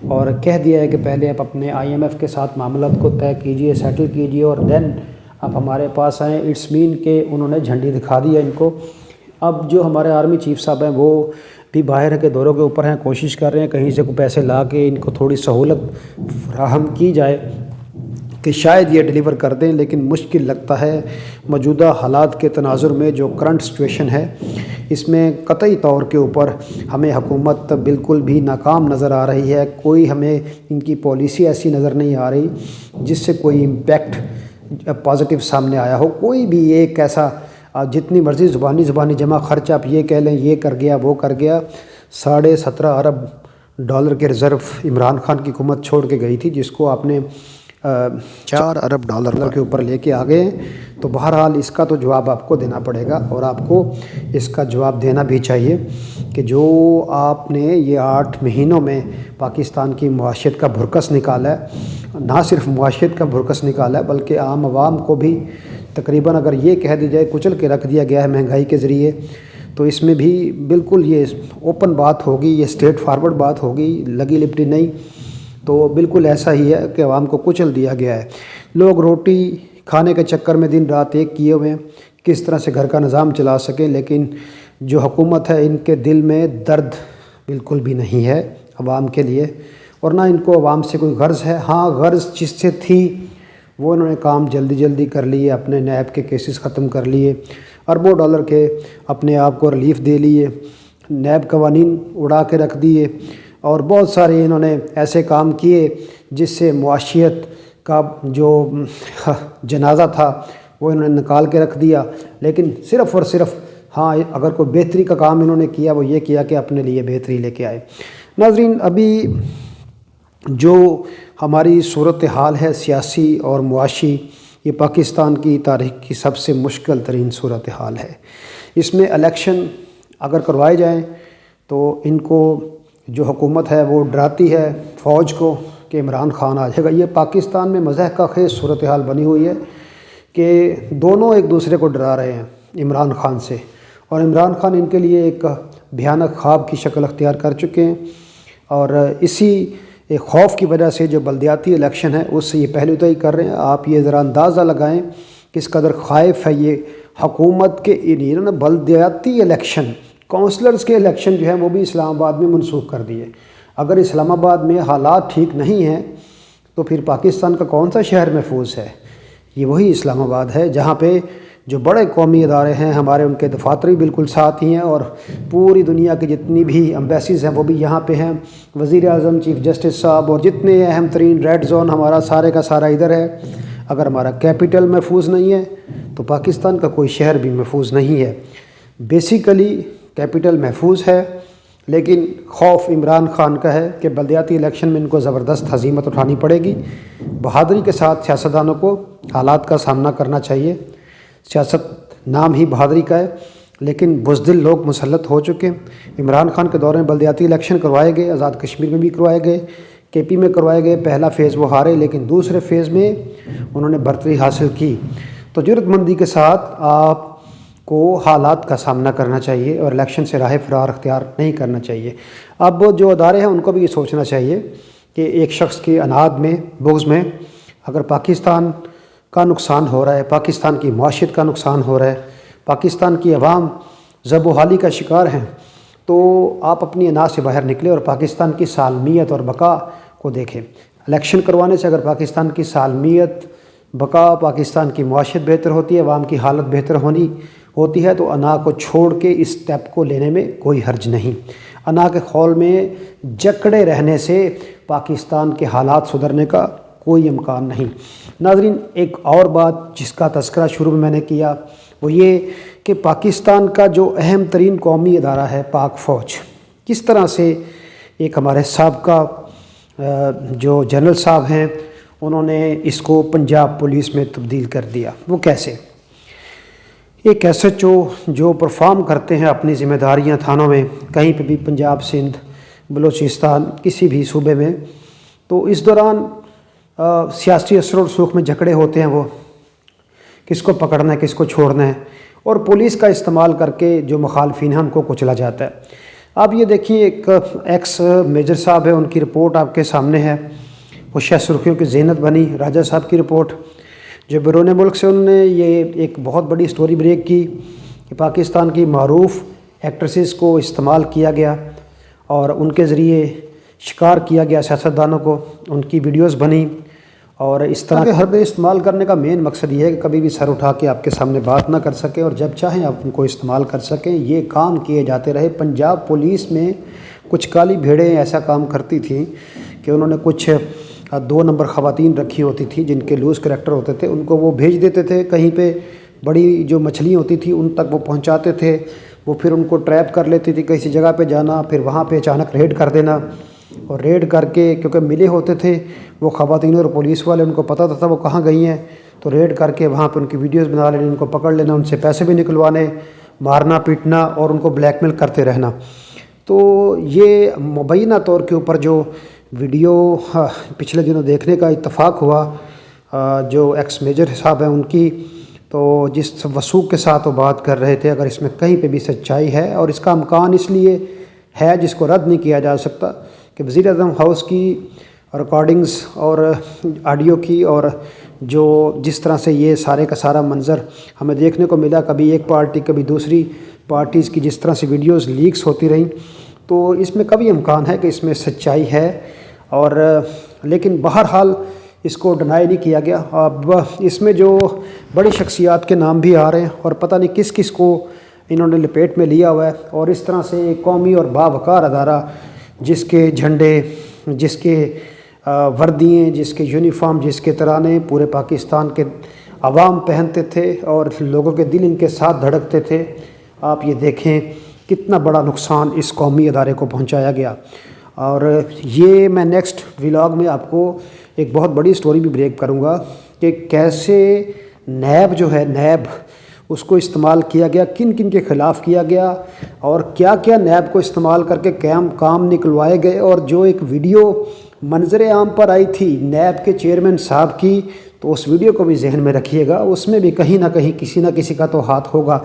اور کہہ دیا ہے کہ پہلے آپ اپنے IMF کے ساتھ معاملات کو طے کیجئے، سیٹل کیجئے اور دین آپ ہمارے پاس آئیں۔ اٹس مین کہ انہوں نے جھنڈی دکھا دی ہے ان کو۔ اب جو ہمارے آرمی چیف صاحب ہیں وہ بھی باہر کے دوروں کے اوپر ہیں، کوشش کر رہے ہیں کہیں سے کوئی پیسے لا کے ان کو تھوڑی سہولت فراہم کی جائے کہ شاید یہ ڈیلیور کر دیں، لیکن مشکل لگتا ہے موجودہ حالات کے تناظر میں۔ جو کرنٹ سچویشن ہے اس میں قطعی طور کے اوپر ہمیں حکومت بالکل بھی ناکام نظر آ رہی ہے۔ کوئی ہمیں ان کی پالیسی ایسی نظر نہیں آ رہی جس سے کوئی امپیکٹ پازیٹیو سامنے آیا ہو۔ کوئی بھی ایک ایسا، جتنی مرضی زبانی جمع خرچ آپ یہ کہہ لیں یہ کر گیا وہ کر گیا۔ 17.5 ارب ڈالر کے ریزرو عمران خان کی حکومت چھوڑ کے گئی تھی، جس کو آپ نے 4 ارب ڈالر کے اوپر لے کے آ گئے۔ تو بہرحال اس کا تو جواب آپ کو دینا پڑے گا، اور آپ کو اس کا جواب دینا بھی چاہیے کہ جو آپ نے یہ 8 مہینوں میں پاکستان کی معیشت کا بھرکس نکالا ہے، نہ صرف معیشت کا بھرکس نکالا ہے بلکہ عام عوام کو بھی تقریباً اگر یہ کہہ دی جائے کچل کے رکھ دیا گیا ہے مہنگائی کے ذریعے، تو اس میں بھی بالکل یہ اوپن بات ہوگی، یہ اسٹریٹ فارورڈ بات ہوگی، لگی لپٹی نہیں۔ تو بالکل ایسا ہی ہے کہ عوام کو کچل دیا گیا ہے۔ لوگ روٹی کھانے کے چکر میں دن رات ایک کیے ہوئے ہیں، کس طرح سے گھر کا نظام چلا سکیں، لیکن جو حکومت ہے ان کے دل میں درد بالکل بھی نہیں ہے عوام کے لیے، اور نہ ان کو عوام سے کوئی غرض ہے۔ ہاں غرض جس سے تھی وہ انہوں نے کام جلدی کر لیے، اپنے نیب کے کیسز ختم کر لیے، اربوں ڈالر کے اپنے آپ کو ریلیف دے لیے، نیب قوانین اڑا کے رکھ دیے، اور بہت سارے انہوں نے ایسے کام کیے جس سے معاشیت کا جو جنازہ تھا وہ انہوں نے نکال کے رکھ دیا۔ لیکن صرف اور صرف ہاں اگر کوئی بہتری کا کام انہوں نے کیا وہ یہ کیا کہ اپنے لیے بہتری لے کے آئے۔ ناظرین، ابھی جو ہماری صورتحال ہے سیاسی اور معاشی، یہ پاکستان کی تاریخ کی سب سے مشکل ترین صورتحال ہے۔ اس میں الیکشن اگر کروائے جائیں تو ان کو جو حکومت ہے وہ ڈراتی ہے فوج کو کہ عمران خان آ جائے گا۔ یہ پاکستان میں مضحکہ خیز صورتحال بنی ہوئی ہے کہ دونوں ایک دوسرے کو ڈرا رہے ہیں عمران خان سے، اور عمران خان ان کے لیے ایک بھیانک خواب کی شکل اختیار کر چکے ہیں، اور اسی ایک خوف کی وجہ سے جو بلدیاتی الیکشن ہے اس سے یہ پہلو طے کر رہے ہیں۔ آپ یہ ذرا اندازہ لگائیں کس قدر خائف ہے یہ حکومت کے، انہوں نے بلدیاتی الیکشن، کونسلرز کے الیکشن جو ہے وہ بھی اسلام آباد میں منسوخ کر دیے۔ اگر اسلام آباد میں حالات ٹھیک نہیں ہیں تو پھر پاکستان کا کون سا شہر محفوظ ہے؟ یہ وہی اسلام آباد ہے جہاں پہ جو بڑے قومی ادارے ہیں ہمارے، ان کے دفاتر بھی بالکل ساتھ ہی ہیں، اور پوری دنیا کی جتنی بھی ایمبیسیز ہیں وہ بھی یہاں پہ ہیں، وزیر اعظم، چیف جسٹس صاحب، اور جتنے اہم ترین ریڈ زون ہمارا سارے کا سارا ادھر ہے۔ اگر ہمارا کیپٹل محفوظ نہیں ہے تو پاکستان کا کوئی شہر بھی محفوظ نہیں ہے۔ بیسیکلی کیپٹل محفوظ ہے، لیکن خوف عمران خان کا ہے کہ بلدیاتی الیکشن میں ان کو زبردست ہزیمت اٹھانی پڑے گی۔ بہادری کے ساتھ سیاستدانوں کو حالات کا سامنا کرنا چاہیے۔ سیاست نام ہی بہادری کا ہے، لیکن بزدل لوگ مسلط ہو چکے ہیں۔ عمران خان کے دور میں بلدیاتی الیکشن کروائے گئے، آزاد کشمیر میں بھی کروائے گئے، KP میں کروائے گئے۔ پہلا فیز وہ ہارے، لیکن دوسرے فیز میں انہوں نے برتری حاصل کی۔ تو جرأت مندی کے ساتھ آپ کو حالات کا سامنا کرنا چاہیے اور الیکشن سے راہ فرار اختیار نہیں کرنا چاہیے۔ اب جو ادارے ہیں ان کو بھی یہ سوچنا چاہیے کہ ایک شخص کے اناد میں، بغض میں، اگر پاکستان کا نقصان ہو رہا ہے، پاکستان کی معیشت کا نقصان ہو رہا ہے، پاکستان کی عوام ذب و حالی کا شکار ہیں، تو آپ اپنی اناد سے باہر نکلیں اور پاکستان کی سالمیت اور بقا کو دیکھیں۔ الیکشن کروانے سے اگر پاکستان کی سالمیت، بقا، پاکستان کی معیشت بہتر ہوتی ہے، عوام کی حالت بہتر ہوتی ہے، تو انا کو چھوڑ کے اس اسٹیپ کو لینے میں کوئی حرج نہیں۔ انا کے خول میں جکڑے رہنے سے پاکستان کے حالات سدھرنے کا کوئی امکان نہیں۔ ناظرین، ایک اور بات جس کا تذکرہ شروع میں نے کیا وہ یہ کہ پاکستان کا جو اہم ترین قومی ادارہ ہے پاک فوج، کس طرح سے ایک ہمارے سابقہ جو جنرل صاحب ہیں انہوں نے اس کو پنجاب پولیس میں تبدیل کر دیا۔ وہ کیسے؟ ایک SHO جو پرفارم کرتے ہیں اپنی ذمہ داریاں تھانوں میں، کہیں پہ بھی، پنجاب، سندھ، بلوچستان، کسی بھی صوبے میں، تو اس دوران سیاسی اثر و رسوخ میں جھگڑے ہوتے ہیں، وہ کس کو پکڑنا ہے کس کو چھوڑنا ہے، اور پولیس کا استعمال کر کے جو مخالفین ہیں ان کو کچلا جاتا ہے۔ اب یہ دیکھیے ایک ایکس میجر صاحب ہے، ان کی رپورٹ آپ کے سامنے ہے، وہ شہ سرخیوں کی زینت بنی، راجہ صاحب کی رپورٹ جو بیرون ملک سے انہوں نے یہ ایک بہت بڑی سٹوری بریک کی کہ پاکستان کی معروف ایکٹریسز کو استعمال کیا گیا اور ان کے ذریعے شکار کیا گیا سیاستدانوں کو، ان کی ویڈیوز بنی، اور اس طرح کے حربے استعمال کرنے کا مین مقصد یہ ہے کہ کبھی بھی سر اٹھا کے آپ کے سامنے بات نہ کر سکیں اور جب چاہیں آپ ان کو استعمال کر سکیں۔ یہ کام کیے جاتے رہے۔ پنجاب پولیس میں کچھ کالی بھیڑیں ایسا کام کرتی تھیں کہ انہوں نے کچھ 2 نمبر خواتین رکھی ہوتی تھی جن کے لوز کریکٹر ہوتے تھے، ان کو وہ بھیج دیتے تھے کہیں پہ، بڑی جو مچھلیاں ہوتی تھیں ان تک وہ پہنچاتے تھے، وہ پھر ان کو ٹریپ کر لیتی تھی، کسی جگہ پہ جانا، پھر وہاں پہ اچانک ریڈ کر دینا، اور ریڈ کر کے کیونکہ ملے ہوتے تھے وہ خواتین اور پولیس والے، ان کو پتہ تھا وہ کہاں گئی ہیں، تو ریڈ کر کے وہاں پہ ان کی ویڈیوز بنا لینی، ان کو پکڑ لینا، ان سے پیسے بھی نکلوانے، مارنا پیٹنا اور ان کو بلیک میل کرتے رہنا۔ تو یہ مبینہ طور کے اوپر جو ویڈیو پچھلے دنوں دیکھنے کا اتفاق ہوا جو ایکس میجر صاحب ہیں ان کی، تو جس وثوق کے ساتھ وہ بات کر رہے تھے، اگر اس میں کہیں پہ بھی سچائی ہے، اور اس کا امکان اس لیے ہے جس کو رد نہیں کیا جا سکتا کہ وزیر اعظم ہاؤس کی ریکارڈنگز اور آڈیو کی، اور جو جس طرح سے یہ سارے کا سارا منظر ہمیں دیکھنے کو ملا، کبھی ایک پارٹی کبھی دوسری پارٹیز کی جس طرح سے ویڈیوز لیکس ہوتی رہیں، تو اس میں کبھی امکان ہے کہ اس میں سچائی ہے، اور لیکن بہرحال اس کو ڈنائی نہیں کیا گیا۔ اب اس میں جو بڑی شخصیات کے نام بھی آ رہے ہیں اور پتہ نہیں کس کس کو انہوں نے لپیٹ میں لیا ہوا ہے، اور اس طرح سے ایک قومی اور باوقار ادارہ جس کے جھنڈے، جس کے وردییں، جس کے یونیفارم، جس کے ترانے پورے پاکستان کے عوام پہنتے تھے اور لوگوں کے دل ان کے ساتھ دھڑکتے تھے، آپ یہ دیکھیں کتنا بڑا نقصان اس قومی ادارے کو پہنچایا گیا۔ اور یہ میں نیکسٹ ولاگ میں آپ کو ایک بہت بڑی سٹوری بھی بریک کروں گا کہ کیسے نیب جو ہے، نیب اس کو استعمال کیا گیا، کن کن کے خلاف کیا گیا، اور کیا کیا نیب کو استعمال کر کے کام نکلوائے گئے، اور جو ایک ویڈیو منظر عام پر آئی تھی نیب کے چیئرمین صاحب کی، تو اس ویڈیو کو بھی ذہن میں رکھیے گا، اس میں بھی کہیں نہ کہیں کسی نہ کسی کا تو ہاتھ ہوگا۔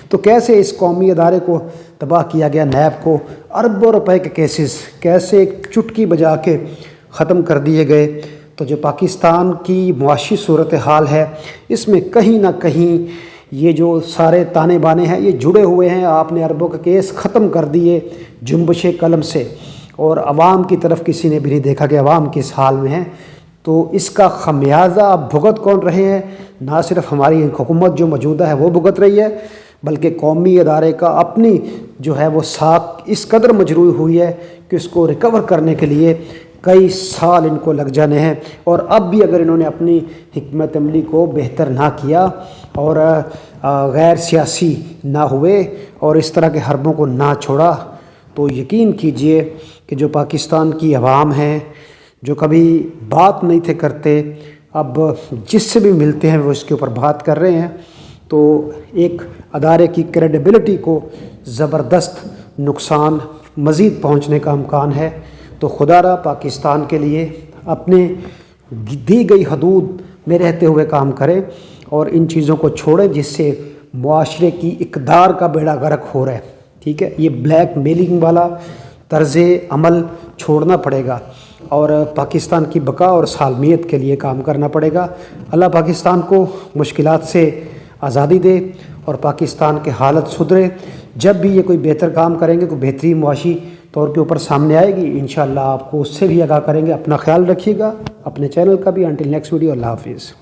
تو کیسے اس قومی ادارے کو تباہ کیا گیا، نیب کو اربوں روپے کے کیسز کیسے ایک چٹکی بجا کے ختم کر دیے گئے۔ تو جو پاکستان کی معاشی صورتحال ہے، اس میں کہیں نہ کہیں یہ جو سارے تانے بانے ہیں یہ جڑے ہوئے ہیں۔ آپ نے اربوں کے کیس ختم کر دیے جنبش قلم سے، اور عوام کی طرف کسی نے بھی نہیں دیکھا کہ عوام کس حال میں ہیں۔ تو اس کا خمیازہ اب بھگت کون رہے ہیں؟ نہ صرف ہماری حکومت جو موجودہ ہے وہ بھگت رہی ہے، بلکہ قومی ادارے کا اپنی جو ہے وہ ساکھ اس قدر مجروح ہوئی ہے کہ اس کو ریکور کرنے کے لیے کئی سال ان کو لگ جانے ہیں۔ اور اب بھی اگر انہوں نے اپنی حکمت عملی کو بہتر نہ کیا اور غیر سیاسی نہ ہوئے اور اس طرح کے حربوں کو نہ چھوڑا، تو یقین کیجئے کہ جو پاکستان کی عوام ہیں، جو کبھی بات نہیں تھے کرتے، اب جس سے بھی ملتے ہیں وہ اس کے اوپر بات کر رہے ہیں۔ تو ایک ادارے کی کریڈیبلٹی کو زبردست نقصان مزید پہنچنے کا امکان ہے۔ تو خدا را پاکستان کے لیے اپنے دی گئی حدود میں رہتے ہوئے کام کریں اور ان چیزوں کو چھوڑیں جس سے معاشرے کی اقدار کا بیڑا غرق ہو رہا ہے۔ ٹھیک ہے، یہ بلیک میلنگ والا طرز عمل چھوڑنا پڑے گا اور پاکستان کی بقا اور سالمیت کے لیے کام کرنا پڑے گا۔ اللہ پاکستان کو مشکلات سے آزادی دے اور پاکستان کے حالت سدھرے۔ جب بھی یہ کوئی بہتر کام کریں گے، کوئی بہترین معاشی طور کے اوپر سامنے آئے گی، انشاءاللہ آپ کو اس سے بھی آگاہ کریں گے۔ اپنا خیال رکھیے گا، اپنے چینل کا بھی۔ انٹل نیکسٹ ویڈیو، اللہ حافظ۔